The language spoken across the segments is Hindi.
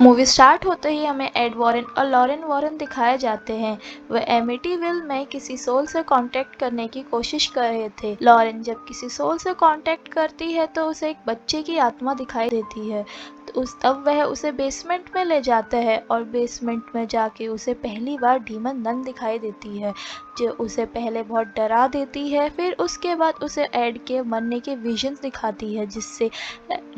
मूवी स्टार्ट होते ही हमें एड वॉरेन और लॉरेन वॉरेन दिखाए जाते हैं। वह एमिटीविल में किसी सोल से कांटेक्ट करने की कोशिश कर रहे थे। लॉरेन जब किसी सोल से कांटेक्ट करती है तो उसे एक बच्चे की आत्मा दिखाई देती है। तब वह उसे बेसमेंट में ले जाता है और बेसमेंट में जाके उसे पहली बार डीमन नन दिखाई देती है, जो उसे पहले बहुत डरा देती है। फिर उसके बाद उसे एड के मरने के विजन्स दिखाती है, जिससे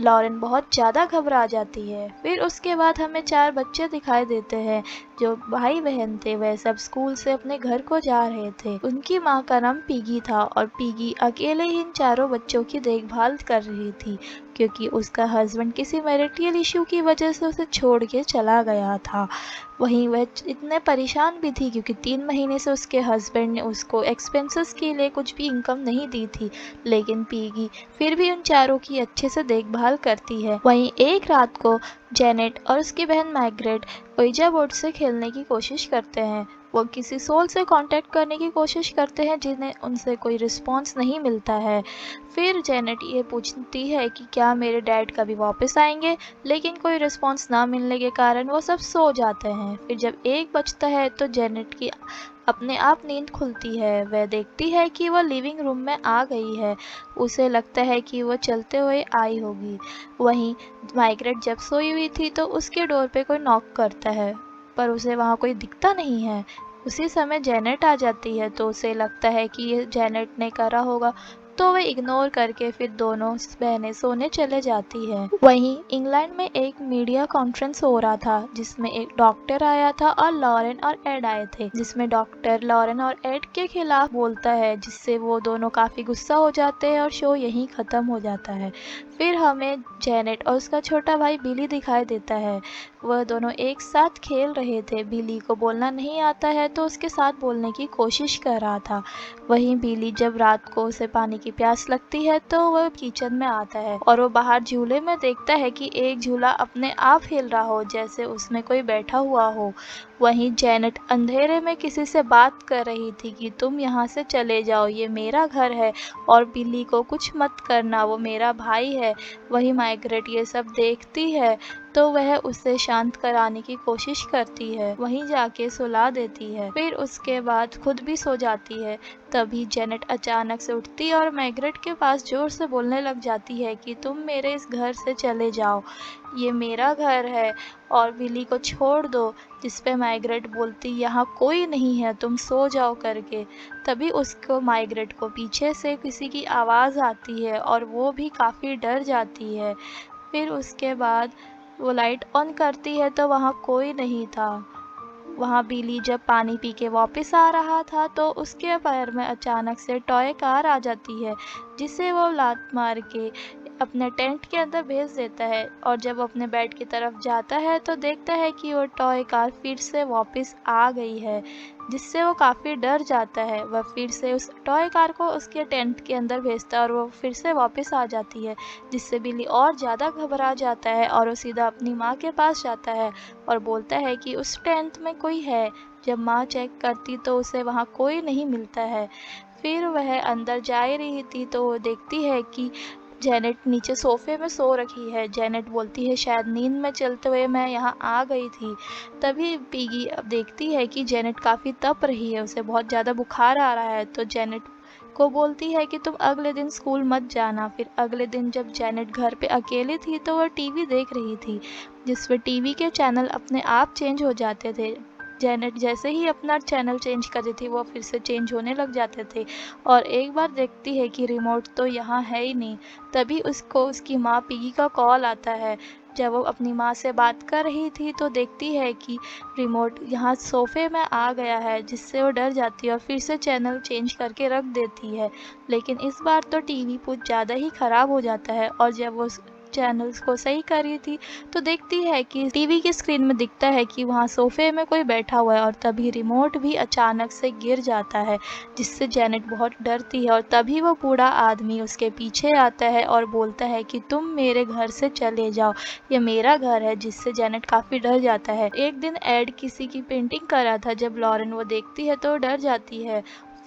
लॉरेन बहुत ज़्यादा घबरा जाती है। फिर उसके बाद हमें 4 बच्चे दिखाई देते हैं जो भाई बहन थे। वह सब स्कूल से अपने घर को जा रहे थे। उनकी माँ का नाम पिगी था और पिगी अकेले ही इन चारों बच्चों की देखभाल कर रही थी, क्योंकि उसका हस्बैंड किसी मैरिटल इशू की वजह से उसे छोड़ के चला गया था। वहीं वह इतने परेशान भी थी क्योंकि 3 महीने से उसके हस्बैंड ने उसको एक्सपेंसेस के लिए कुछ भी इनकम नहीं दी थी, लेकिन पिगी फिर भी उन चारों की अच्छे से देखभाल करती है। वहीं एक रात को जेनेट और उसकी बहन मैग्रेट ओइजा बोर्ड से खेलने की कोशिश करते हैं। वो किसी सोल से कांटेक्ट करने की कोशिश करते हैं, जिन्हें उनसे कोई रिस्पांस नहीं मिलता है। फिर जेनेट ये पूछती है कि क्या मेरे डैड कभी वापस आएंगे, लेकिन कोई रिस्पांस ना मिलने के कारण वो सब सो जाते हैं। फिर जब 1 बजता है तो जेनेट की अपने आप नींद खुलती है। वह देखती है कि वह लिविंग रूम में आ गई है। उसे लगता है कि वो चलते हुए आई होगी। वहीं माइग्रेट जब सोई हुई थी तो उसके डोर पे कोई नॉक करता है, पर उसे वहाँ कोई दिखता नहीं है। उसी समय जेनेट आ जाती है तो उसे लगता है कि ये जेनेट ने करा होगा, तो वह इग्नोर करके फिर दोनों बहनें सोने चले जाती है। वहीं इंग्लैंड में एक मीडिया कॉन्फ्रेंस हो रहा था, जिसमें एक डॉक्टर आया था और लॉरेन और एड आए थे, जिसमें डॉक्टर लॉरेन और एड के खिलाफ बोलता है, जिससे वो दोनों काफ़ी गुस्सा हो जाते हैं और शो यहीं ख़त्म हो जाता है। फिर हमें जेनेट और उसका छोटा भाई बिली दिखाई देता है। वह दोनों एक साथ खेल रहे थे। बिली को बोलना नहीं आता है तो उसके साथ बोलने की कोशिश कर रहा था। वहीं बिली जब रात को उसे पानी की प्यास लगती है तो वह किचन में आता है और वो बाहर झूले में देखता है कि एक झूला अपने आप हिल रहा हो, जैसे उसमें कोई बैठा हुआ हो। वहीं जेनेट अंधेरे में किसी से बात कर रही थी कि तुम यहाँ से चले जाओ, ये मेरा घर है और बिली को कुछ मत करना, वो मेरा भाई है। वहीं माइग्रेट ये सब देखती है तो वह उसे शांत कराने की कोशिश करती है, वहीं जाके सुला देती है। फिर उसके बाद खुद भी सो जाती है। तभी जेनेट अचानक से उठती है और मैग्रेट के पास जोर से बोलने लग जाती है कि तुम मेरे इस घर से चले जाओ, ये मेरा घर है और बिली को छोड़ दो। जिस पे माइग्रेट बोलती यहाँ कोई नहीं है, तुम सो जाओ करके। तभी उसको माइग्रेट को पीछे से किसी की आवाज़ आती है और वो भी काफ़ी डर जाती है। फिर उसके बाद वो लाइट ऑन करती है तो वहाँ कोई नहीं था। वहाँ बिली जब पानी पी के वापस आ रहा था तो उसके पैर में अचानक से टॉय कार आ जाती है, जिसे वो लात मार के अपने टेंट के अंदर भेज देता है। और जब वो अपने बेड की तरफ जाता है तो देखता है कि वो टॉय कार फिर से वापस आ गई है, जिससे वो काफ़ी डर जाता है। वह फिर से उस टॉय कार को उसके टेंट के अंदर भेजता है और वो फिर से वापस आ जाती है, जिससे बिली और ज़्यादा घबरा जाता है और वो सीधा अपनी माँ के पास जाता है और बोलता है कि उस टेंट में कोई है। जब माँ चेक करती तो उसे वहाँ कोई नहीं मिलता है। फिर वह अंदर जा ही रही थी तो वो देखती है कि जेनेट नीचे सोफे में सो रखी है। जेनेट बोलती है शायद नींद में चलते हुए मैं यहाँ आ गई थी। तभी पिगी अब देखती है कि जेनेट काफ़ी तप रही है, उसे बहुत ज़्यादा बुखार आ रहा है, तो जेनेट को बोलती है कि तुम अगले दिन स्कूल मत जाना। फिर अगले दिन जब जेनेट घर पे अकेली थी तो वह टीवी देख रही थी, जिसमें टीवी के चैनल अपने आप चेंज हो जाते थे। जेनेट जैसे ही अपना चैनल चेंज करती थी वो फिर से चेंज होने लग जाते थे और एक बार देखती है कि रिमोट तो यहाँ है ही नहीं। तभी उसको उसकी माँ पिगी का कॉल आता है। जब वो अपनी माँ से बात कर रही थी तो देखती है कि रिमोट यहाँ सोफे में आ गया है, जिससे वो डर जाती है और फिर से चैनल चेंज करके रख देती है। लेकिन इस बार तो टीवी कुछ ज़्यादा ही ख़राब हो जाता है और जब वो चैनल्स को सही कर रही थी तो देखती है कि टीवी की स्क्रीन में दिखता है कि वहाँ सोफे में कोई बैठा हुआ है और तभी रिमोट भी अचानक से गिर जाता है, जिससे जेनेट बहुत डरती है। और तभी वो बूढ़ा आदमी उसके पीछे आता है और बोलता है कि तुम मेरे घर से चले जाओ, ये मेरा घर है, जिससे जेनेट काफ़ी डर जाता है। एक दिन एड किसी की पेंटिंग कर रहा था, जब लॉरेन वो देखती है तो डर जाती है।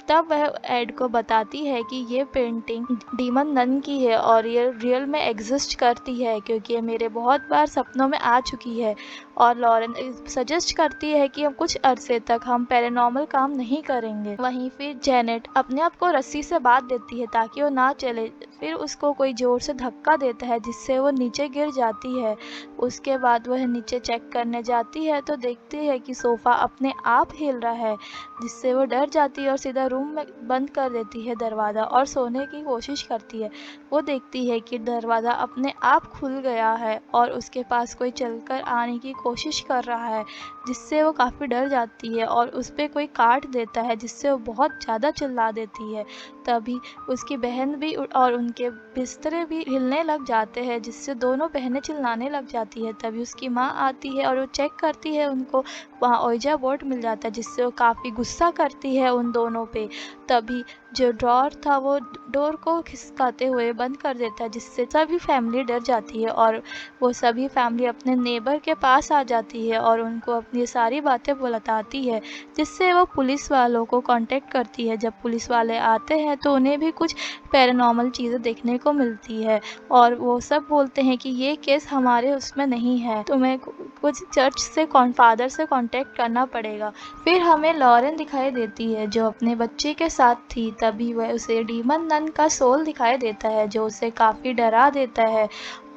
तब वह एड को बताती है कि ये पेंटिंग डीमन नन की है और ये रियल में एग्जिस्ट करती है, क्योंकि ये मेरे बहुत बार सपनों में आ चुकी है। और लॉरेन सजेस्ट करती है कि हम कुछ अरसे तक हम पैरानॉर्मल काम नहीं करेंगे। वहीं फिर जेनेट अपने आप को रस्सी से बांध देती है ताकि वो ना चले। फिर उसको कोई जोर से धक्का देता है जिससे वो नीचे गिर जाती है। उसके बाद वह नीचे चेक करने जाती है तो देखती है कि सोफ़ा अपने आप हिल रहा है, जिससे वो डर जाती है और सीधा रूम में बंद कर देती है दरवाज़ा और सोने की कोशिश करती है। वो देखती है कि दरवाज़ा अपने आप खुल गया है और उसके पास कोई चलकर आने की कोशिश कर रहा है, जिससे वो काफ़ी डर जाती है और उस पे कोई काट देता है, जिससे वो बहुत ज़्यादा चिल्ला देती है। तभी उसकी बहन भी और उनके बिस्तरे भी हिलने लग जाते हैं, जिससे दोनों बहनें चिल्लाने लग जाती है। तभी उसकी माँ आती है और वो चेक करती है, उनको वहाँ ओइजा बोर्ड मिल जाता है, जिससे वो काफ़ी गुस्सा करती है उन दोनों पे। तभी जो ड्रॉर था वो डोर को खिसकाते हुए बंद कर देता है, जिससे सभी फैमिली डर जाती है और वो सभी फैमिली अपने नेबर के पास आ जाती है और उनको अपनी सारी बातें बताती है, जिससे वो पुलिस वालों को कांटेक्ट करती है। जब पुलिस वाले आते हैं तो उन्हें भी कुछ पैरानॉर्मल चीज़ें देखने को मिलती है और वो सब बोलते हैं कि ये केस हमारे उसमें नहीं है, तुम्हें कुछ चर्च से फादर से कांटेक्ट करना पड़ेगा। फिर हमें लॉरेन दिखाई देती है जो अपने बच्चे के साथ थी। तभी वह उसे डीमन नन का सोल दिखाई देता है जो उसे काफ़ी डरा देता है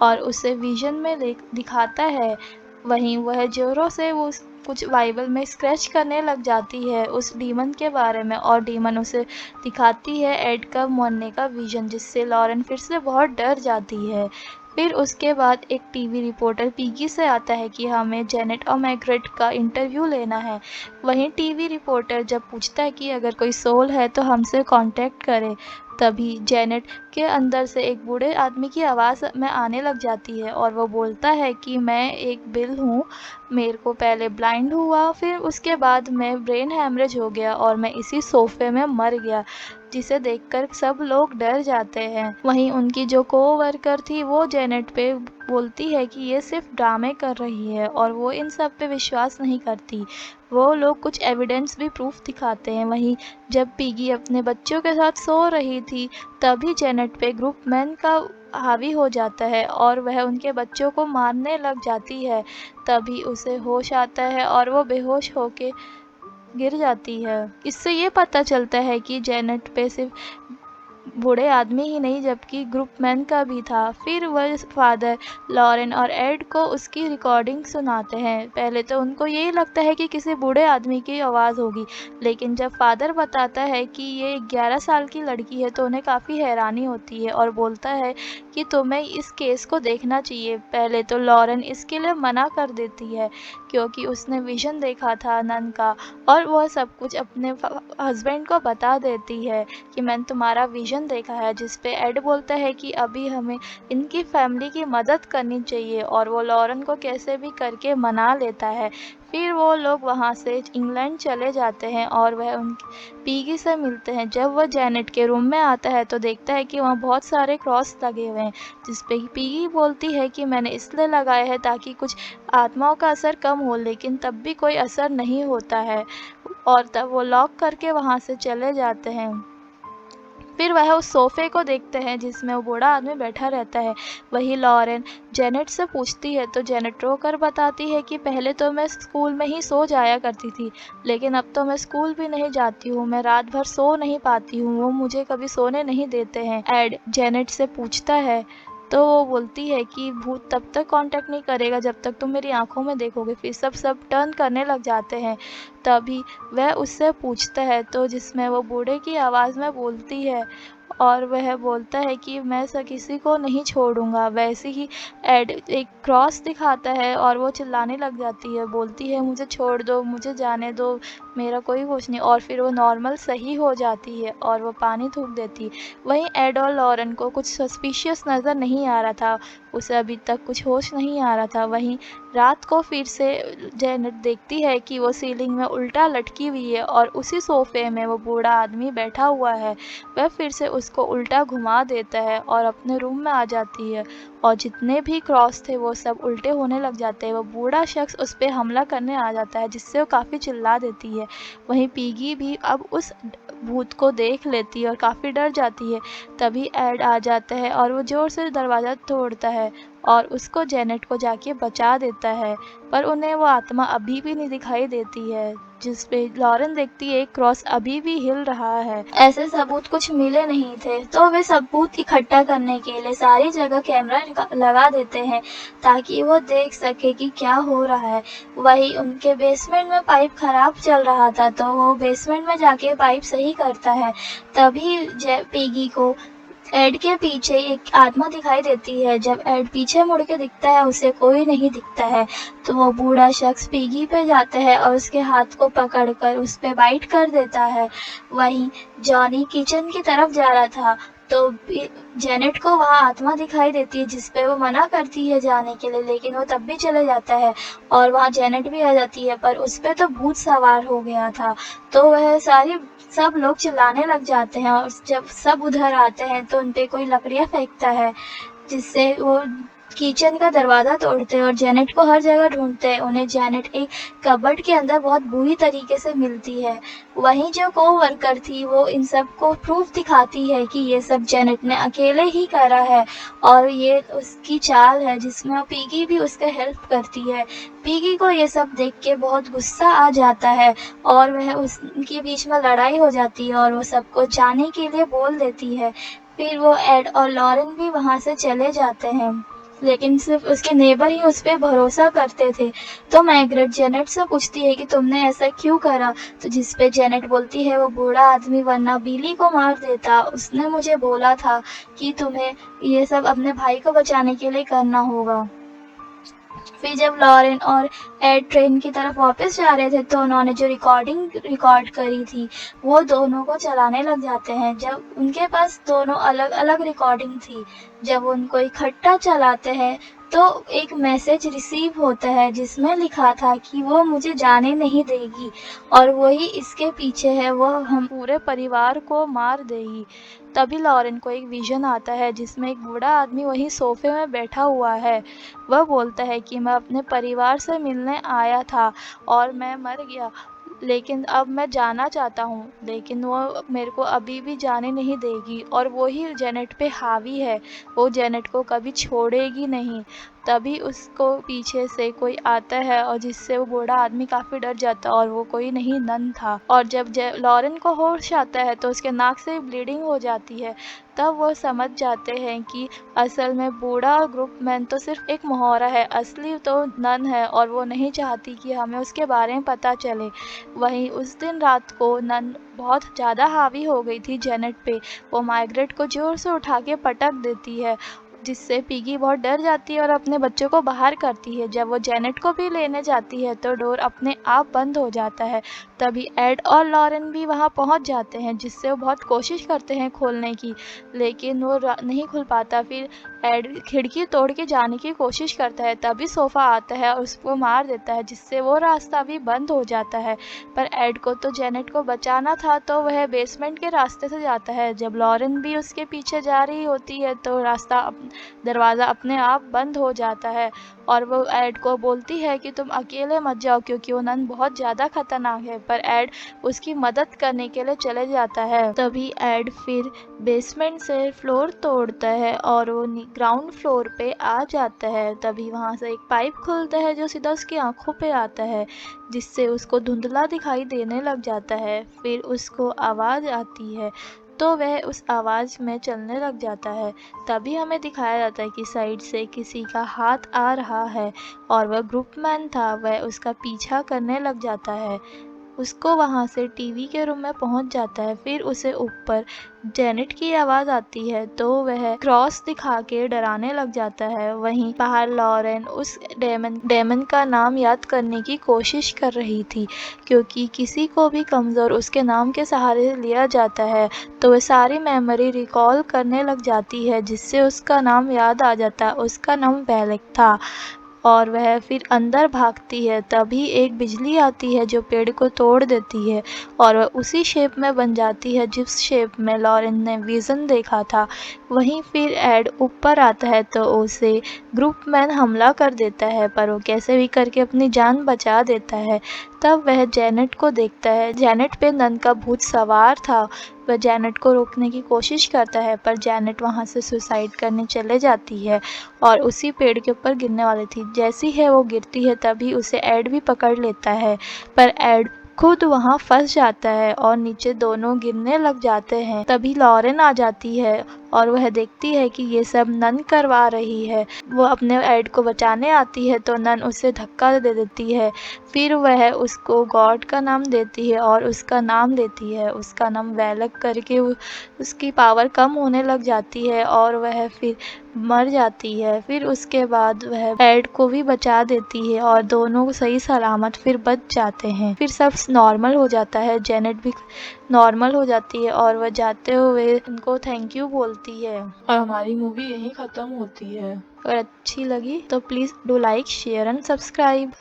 और उसे विजन में दिखाता है। वहीं वह जोरों से वो कुछ बाइबल में स्क्रैच करने लग जाती है उस डीमन के बारे में और डीमन उसे दिखाती है एड का मरने का विजन, जिससे लॉरेन फिर से बहुत डर जाती है। फिर उसके बाद एक टीवी रिपोर्टर पिगी से आता है कि हमें जेनेट और मैग्रेट का इंटरव्यू लेना है। वहीं टीवी रिपोर्टर जब पूछता है कि अगर कोई सोल है तो हमसे कांटेक्ट करे। तभी जेनेट के अंदर से एक बूढ़े आदमी की आवाज़ में आने लग जाती है और वो बोलता है कि मैं एक बिल हूँ, मेरे को पहले ब्लाइंड हुआ, फिर उसके बाद मैं ब्रेन हैमरेज हो गया और मैं इसी सोफे में मर गया, जिसे देखकर सब लोग डर जाते हैं। वहीं उनकी जो कोवर्कर थी वो जेनेट पे बोलती है कि ये सिर्फ ड्रामे कर रही है और वो इन सब पे विश्वास नहीं करती। वो लोग कुछ एविडेंस भी प्रूफ दिखाते हैं। वहीं जब पिगी अपने बच्चों के साथ सो रही थी तभी जेनेट पे ग्रुप मैन का हावी हो जाता है और वह उनके बच्चों को मारने लग जाती है। तभी उसे होश आता है और वो बेहोश होके गिर जाती है। इससे ये पता चलता है कि जेनेट पे सिर्फ बूढ़े आदमी ही नहीं जबकि ग्रुपमैन का भी था। फिर वह फादर लॉरेन और एड को उसकी रिकॉर्डिंग सुनाते हैं। पहले तो उनको यही लगता है कि किसी बूढ़े आदमी की आवाज़ होगी, लेकिन जब फादर बताता है कि ये 11 साल की लड़की है तो उन्हें काफ़ी हैरानी होती है और बोलता है कि तुम्हें इस केस को देखना चाहिए। पहले तो लॉरेन इसके लिए मना कर देती है क्योंकि उसने विजन देखा था नन का और वह सब कुछ अपने हस्बैंड को बता देती है कि मैंने तुम्हारा विजन देखा है, जिस पे एड बोलता है कि अभी हमें इनकी फैमिली की मदद करनी चाहिए और वो लॉरेन को कैसे भी करके मना लेता है। फिर वो लोग वहाँ से इंग्लैंड चले जाते हैं और वह उनकी पिगी से मिलते हैं। जब वह जेनेट के रूम में आता है तो देखता है कि वहाँ बहुत सारे क्रॉस लगे हुए हैं, जिस पे पिगी बोलती है कि मैंने इसलिए लगाए हैं ताकि कुछ आत्माओं का असर कम हो, लेकिन तब भी कोई असर नहीं होता है और तब वो लॉक करके वहाँ से चले जाते हैं। फिर वह उस सोफ़े को देखते हैं जिसमें वो बूढ़ा आदमी बैठा रहता है। वही लॉरेन जेनेट से पूछती है तो जेनेट रोकर बताती है कि पहले तो मैं स्कूल में ही सो जाया करती थी, लेकिन अब तो मैं स्कूल भी नहीं जाती हूँ, मैं रात भर सो नहीं पाती हूँ, वो मुझे कभी सोने नहीं देते हैं। एड जेनेट से पूछता है तो वो बोलती है कि भूत तब तक कांटेक्ट नहीं करेगा जब तक तुम मेरी आंखों में देखोगे। फिर सब टर्न करने लग जाते हैं। तभी वह उससे पूछता है तो जिसमें वो बूढ़े की आवाज़ में बोलती है और वह बोलता है कि मैं किसी को नहीं छोड़ूंगा। वैसे ही एड एक क्रॉस दिखाता है और वो चिल्लाने लग जाती है, बोलती है मुझे छोड़ दो, मुझे जाने दो, मेरा कोई होश नहीं। और फिर वो नॉर्मल सही हो जाती है और वो पानी थूक देती है। वहीं एड और लॉरेन को कुछ सस्पिशियस नज़र नहीं आ रहा था, उसे अभी तक कुछ होश नहीं आ रहा था। वहीं रात को फिर से जेनेट देखती है कि वो सीलिंग में उल्टा लटकी हुई है और उसी सोफे में वो बूढ़ा आदमी बैठा हुआ है। वह फिर से उसको उल्टा घुमा देता है और अपने रूम में आ जाती है और जितने भी क्रॉस थे वो सब उल्टे होने लग जाते हैं। वो बूढ़ा शख्स उस पर हमला करने आ जाता है, जिससे वो काफ़ी चिल्ला देती है। वहीं पिगी भी अब उस भूत को देख लेती है और काफ़ी डर जाती है। तभी एड आ जाता है और वो ज़ोर से दरवाज़ा तोड़ता है और उसको जेनेट को जाके बचा देता है, पर उन्हें वो आत्मा अभी भी नहीं दिखाई देती है, जिस पे लॉरेन देखती है एक क्रॉस अभी भी हिल रहा है। ऐसे सबूत कुछ मिले नहीं थे, तो वे सबूत इकट्ठा करने के लिए सारी जगह कैमरा लगा देते हैं ताकि वो देख सके कि क्या हो रहा है। वही उनके बेसमेंट में पाइप खराब चल रहा था, तो वो बेसमेंट में जाके पाइप सही करता है। तभी पिगी को एड के पीछे एक आत्मा दिखाई देती है। जब एड पीछे मुड़ के दिखता है, उसे कोई नहीं दिखता है, तो वो बूढ़ा शख्स पिगी पे जाता है और उसके हाथ को पकड़कर उस पे बाइट कर देता है। वहीं जॉनी किचन की तरफ जा रहा था, तो जेनेट को वहाँ आत्मा दिखाई देती है, जिस पे वो मना करती है जाने के लिए, लेकिन वो तब भी चले जाता है और वहाँ जेनेट भी आ जाती है, पर उस पे तो भूत सवार हो गया था। तो वह सब लोग चिल्लाने लग जाते हैं और जब सब उधर आते हैं तो उन पे कोई लकड़ियाँ फेंकता है, जिससे वो किचन का दरवाज़ा तोड़ते हैं और जेनेट को हर जगह ढूंढते हैं। उन्हें जेनेट एक कबर्ड के अंदर बहुत बुरी तरीके से मिलती है। वहीं जो कोवर्कर थी, वो इन सब को प्रूफ दिखाती है कि ये सब जेनेट ने अकेले ही करा है और ये उसकी चाल है, जिसमें पिगी भी उसका हेल्प करती है। पिगी को ये सब देख के बहुत गुस्सा आ जाता है और वह उनके बीच में लड़ाई हो जाती है और वो सबको जाने के लिए बोल देती है। फिर वो एड और लॉरेन भी वहाँ से चले जाते हैं, लेकिन सिर्फ उसके नेबर ही उस पे भरोसा करते थे। तो मैग्रेट जेनेट से पूछती है कि तुमने ऐसा क्यों करा, तो जिस पे जेनेट बोलती है वो बूढ़ा आदमी वरना बिली को मार देता, उसने मुझे बोला था कि तुम्हें ये सब अपने भाई को बचाने के लिए करना होगा। फिर जब लॉरेन और एड ट्रेन की तरफ वापस जा रहे थे, तो उन्होंने जो रिकॉर्ड करी थी, वो दोनों को चलाने लग जाते हैं। जब उनके पास दोनों अलग अलग रिकॉर्डिंग थी, जब उनको इकट्ठा चलाते हैं तो एक मैसेज रिसीव होता है जिसमें लिखा था कि वो मुझे जाने नहीं देगी और वही इसके पीछे है, वो हम पूरे परिवार को मार देगी। तभी लॉरेन को एक विजन आता है जिसमें एक बूढ़ा आदमी वही सोफे में बैठा हुआ है। वह बोलता है कि मैं अपने परिवार से मिलने आया था और मैं मर गया, लेकिन अब मैं जाना चाहता हूँ, लेकिन वो मेरे को अभी भी जाने नहीं देगी और वो ही जेनेट पे हावी है, वो जेनेट को कभी छोड़ेगी नहीं। तभी उसको पीछे से कोई आता है और जिससे वो बूढ़ा आदमी काफ़ी डर जाता है और वो कोई नहीं नन था। और जब लॉरेन को होश आता है तो उसके नाक से ब्लीडिंग हो जाती है। तब वो समझ जाते हैं कि असल में बूढ़ा ग्रुप मैन तो सिर्फ एक मुहावरा है, असली तो नन है और वो नहीं चाहती कि हमें उसके बारे में पता चले। वहीं उस दिन रात को नन बहुत ज़्यादा हावी हो गई थी जेनेट पे। वो माइग्रेट को ज़ोर से उठा के पटक देती है, जिससे पिगी बहुत डर जाती है और अपने बच्चों को बाहर करती है। जब वो जेनेट को भी लेने जाती है तो डोर अपने आप बंद हो जाता है। तभी एड और लॉरेन भी वहाँ पहुँच जाते हैं, जिससे वो बहुत कोशिश करते हैं खोलने की, लेकिन वो नहीं खुल पाता। फिर एड खिड़की तोड़ के जाने की कोशिश करता है, तभी सोफ़ा आता है और उसको मार देता है, जिससे वो रास्ता भी बंद हो जाता है। पर एड को तो जेनेट को बचाना था, तो वह बेसमेंट के रास्ते से जाता है। जब लॉरेन भी उसके पीछे जा रही होती है तो दरवाज़ा अपने आप बंद हो जाता है और वो एड को बोलती है कि तुम अकेले मत जाओ, क्योंकि वो नन बहुत ज़्यादा खतरनाक है। पर एड उसकी मदद करने के लिए चले जाता है। तभी एड फिर बेसमेंट से फ्लोर तोड़ता है और वो ग्राउंड फ्लोर पे आ जाता है। तभी वहाँ से एक पाइप खुलता है जो सीधा उसकी आंखों पे आता है, जिससे उसको धुंधला दिखाई देने लग जाता है। फिर उसको आवाज़ आती है तो वह उस आवाज़ में चलने लग जाता है। तभी हमें दिखाया जाता है कि साइड से किसी का हाथ आ रहा है और वह ग्रुपमैन था। वह उसका पीछा करने लग जाता है, उसको वहाँ से टीवी के रूम में पहुँच जाता है। फिर उसे ऊपर जेनेट की आवाज़ आती है तो वह क्रॉस दिखा के डराने लग जाता है। वहीं बाहर लॉरेन उस डेमन का नाम याद करने की कोशिश कर रही थी, क्योंकि किसी को भी कमज़ोर उसके नाम के सहारे लिया जाता है, तो वह सारी मेमोरी रिकॉल करने लग जाती है, जिससे उसका नाम याद आ जाता है। उसका नाम वेलेक था। और वह फिर अंदर भागती है। तभी एक बिजली आती है जो पेड़ को तोड़ देती है और वह उसी शेप में बन जाती है जिस शेप में लॉरेन ने विज़न देखा था। वहीं फिर एड ऊपर आता है तो उसे ग्रुप मैन हमला कर देता है, पर वो कैसे भी करके अपनी जान बचा देता है। तब वह जेनेट को देखता है। जेनेट पे नन का भूत सवार था। वह जेनेट को रोकने की कोशिश करता है, पर जेनेट वहाँ से सुसाइड करने चले जाती है और उसी पेड़ के ऊपर गिरने वाली थी। जैसी है वो गिरती है तभी उसे एड भी पकड़ लेता है, पर एड खुद वहाँ फंस जाता है और नीचे दोनों गिरने लग जाते हैं। तभी लॉरेन आ जाती है और वह देखती है कि ये सब नन करवा रही है। वो अपने एड को बचाने आती है तो नन उसे धक्का दे देती है। फिर वह उसको गॉड का नाम देती है और उसका नाम लेती है। उसका नाम वैलक करके उसकी पावर कम होने लग जाती है और वह फिर मर जाती है। फिर उसके बाद वह एड को भी बचा देती है और दोनों सही सलामत फिर बच जाते हैं। फिर सब नॉर्मल हो जाता है। जेनेट भी नॉर्मल हो जाती है और वह जाते हुए उनको थैंक यू बोलती है और हमारी मूवी यहीं ख़त्म होती है। अगर अच्छी लगी तो please do like share and subscribe.